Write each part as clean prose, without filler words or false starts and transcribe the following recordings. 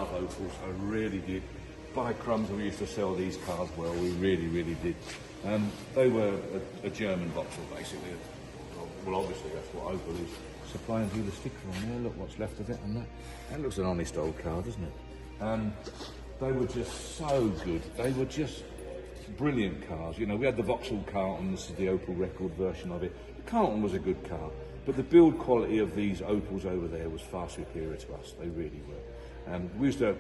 love Opels, I really did. By crumbs, we used to sell these cars well, we really, really did. They were a German Vauxhall, basically. Well, obviously, that's what Opel is. Supplying through the sticker on there, look what's left of it and that. That looks an honest old car, doesn't it? They were just so good. They were just brilliant cars. You know, we had the Vauxhall Carlton, this is the Opel Rekord version of it. The Carlton was a good car, but the build quality of these Opels over there was far superior to us. They really were. We used to,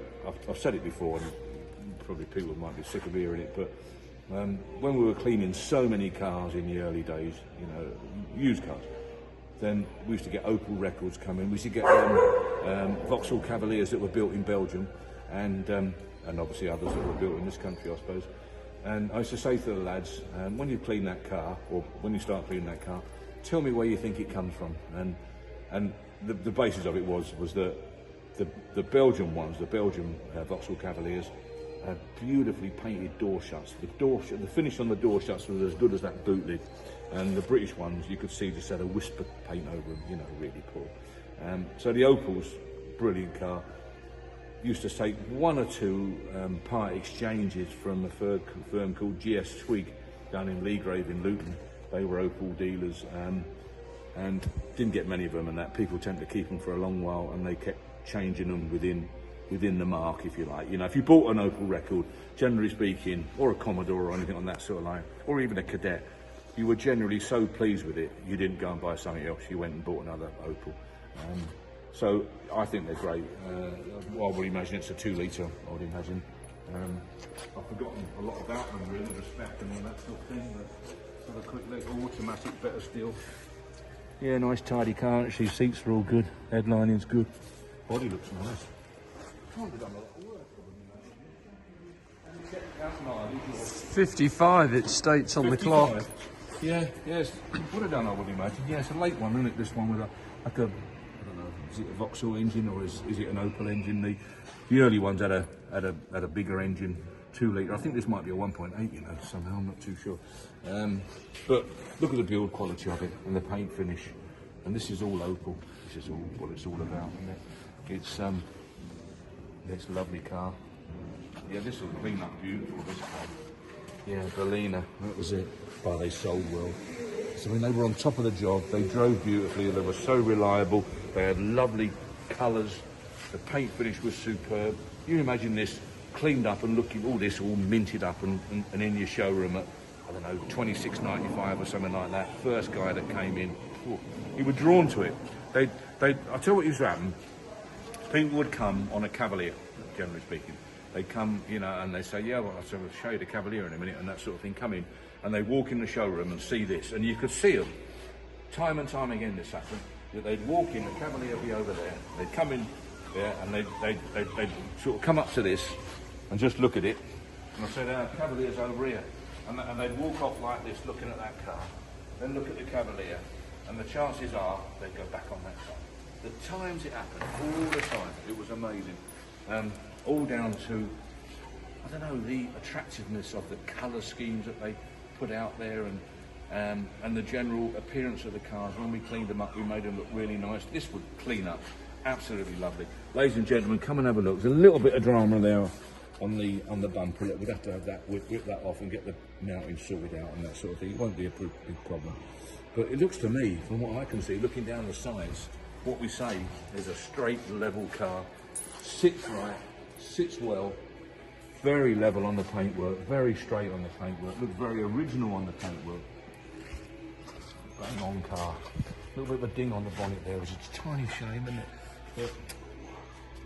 I've said it before, and probably people might be sick of hearing it, but when we were cleaning so many cars in the early days, you know, used cars, then we used to get Opel Rekords come in. We used to get Vauxhall Cavaliers that were built in Belgium, and obviously others that were built in this country, I suppose. And I used to say to the lads, when you clean that car, or when you start cleaning that car, tell me where you think it comes from. And the basis of it was that the Belgian ones, the Belgian Vauxhall Cavaliers, had beautifully painted door shuts. The finish on the door shuts was as good as that boot lid. And the British ones, you could see just had a wisp of paint over them, you know, really poor. So the Opel's, brilliant car. Used to take one or two part exchanges from a firm called GS Twig down in Leagrave in Luton. They were Opel dealers, and didn't get many of them, and that people tend to keep them for a long while, and they kept changing them within the mark, if you like. You know, if you bought an Opel Rekord, generally speaking, or a Commodore or anything on that sort of line, or even a Cadet, you were generally so pleased with it, you didn't go and buy something else, you went and bought another Opel. So I think they're great. I would imagine it's a 2-litre, I would imagine. I've forgotten a lot about them, really, the spec and all that sort of thing, but have a quick look. Automatic, better still. Yeah, nice tidy car, actually, seats are all good, headlining's good, body looks nice. Can't have done a lot of work, probably. 55 it states on 55. The clock. Yeah, yes, would have done, I would imagine. Yeah, it's a late one, isn't it, this one, with a, like a, I don't know, is it a Vauxhall engine or is it an Opel engine? The early ones had a bigger engine, 2-litre. I think this might be a 1.8, you know, somehow, I'm not too sure. But look at the build quality of it and the paint finish. And this is all Opel. This is all what it's all about, isn't it? It's a lovely car. Yeah, this will clean up beautiful, this car. Yeah, Berlina, that was it. But they sold well. So when they were on top of the job, they drove beautifully, they were so reliable, they had lovely colours, the paint finish was superb. You imagine this cleaned up and looking, all this all minted up and in your showroom at, I don't know, $26.95 or something like that. First guy that came in, you were drawn to it. I'll tell you what used to happen. People would come on a Cavalier, generally speaking. They'd come, you know, and they say, yeah, well, I'll show you the Cavalier in a minute, and that sort of thing. Come in, and they walk in the showroom and see this, and you could see them, time and time again this happened, that they'd walk in, the Cavalier would be over there, they'd come in there, and they'd sort of come up to this, and just look at it, and I said, Cavalier's over here, and they'd walk off like this, looking at that car, then look at the Cavalier, and the chances are they'd go back on that car. The times it happened, all the time, it was amazing. All down to, I don't know, the attractiveness of the colour schemes that they put out there, and the general appearance of the cars. When we cleaned them up, we made them look really nice. This would clean up, absolutely lovely. Ladies and gentlemen, come and have a look. There's a little bit of drama there on the bumper. We'd have to have that, whip that off and get the mounting sorted out and that sort of thing. It won't be a big problem. But it looks to me, from what I can see, looking down the sides, what we say is a straight, level car. Sits right, sits well, very level on the paintwork, very straight on the paintwork, looks very original on the paintwork. Bang on car. A little bit of a ding on the bonnet there, which is a tiny shame, isn't it? But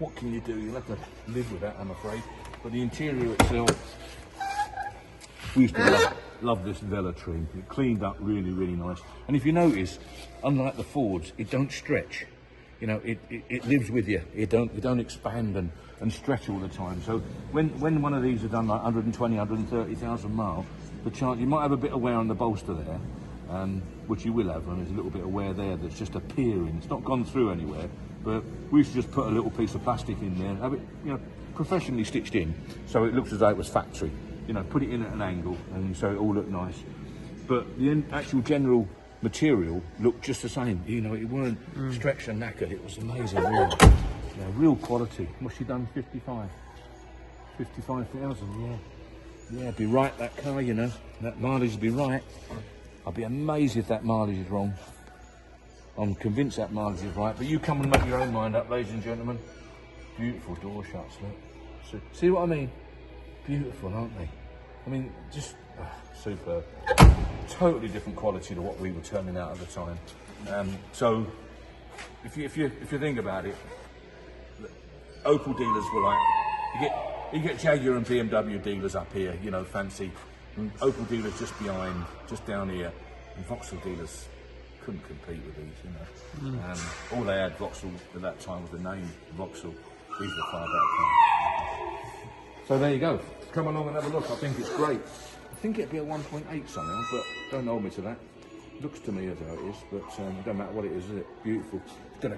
what can you do? You'll have to live with that, I'm afraid. But the interior itself, we used to love this Vela trim. It cleaned up really, really nice. And if you notice, unlike the Fords, it don't stretch. You know, it lives with you. It don't expand and stretch all the time. So when one of these are done like 120, 130,000 miles, the chance you might have a bit of wear on the bolster there, which you will have, and there's a little bit of wear there that's just appearing. It's not gone through anywhere, but we used to just put a little piece of plastic in there, have it, you know, professionally stitched in, so it looks as though it was factory. You know, put it in at an angle, and so it all looked nice. But the actual general material looked just the same. You know, it weren't stretched and knackered. It was amazing, really. Yeah, real quality. What's she done? 55. 55,000. Yeah. Yeah, be right that car. You know, that mileage would be right. I'd be amazed if that mileage is wrong. I'm convinced that mileage is right, but you come and make your own mind up, ladies and gentlemen. Beautiful door shuts, look. See what I mean? Beautiful, aren't they? I mean, just superb. Totally different quality to what we were turning out at the time. So, if you think about it, Opel dealers were like, you get Jaguar and BMW dealers up here, you know, fancy. And Opel dealers just behind, just down here, and Vauxhall dealers couldn't compete with these, you know. All they had Vauxhall at that time was the name Vauxhall. These were far better cars. So there you go. Come along and have a look. I think it's great. I think it'd be a 1.8 somehow, but don't hold me to that. Looks to me as though it is, but it don't matter what it is it? Beautiful. It's gonna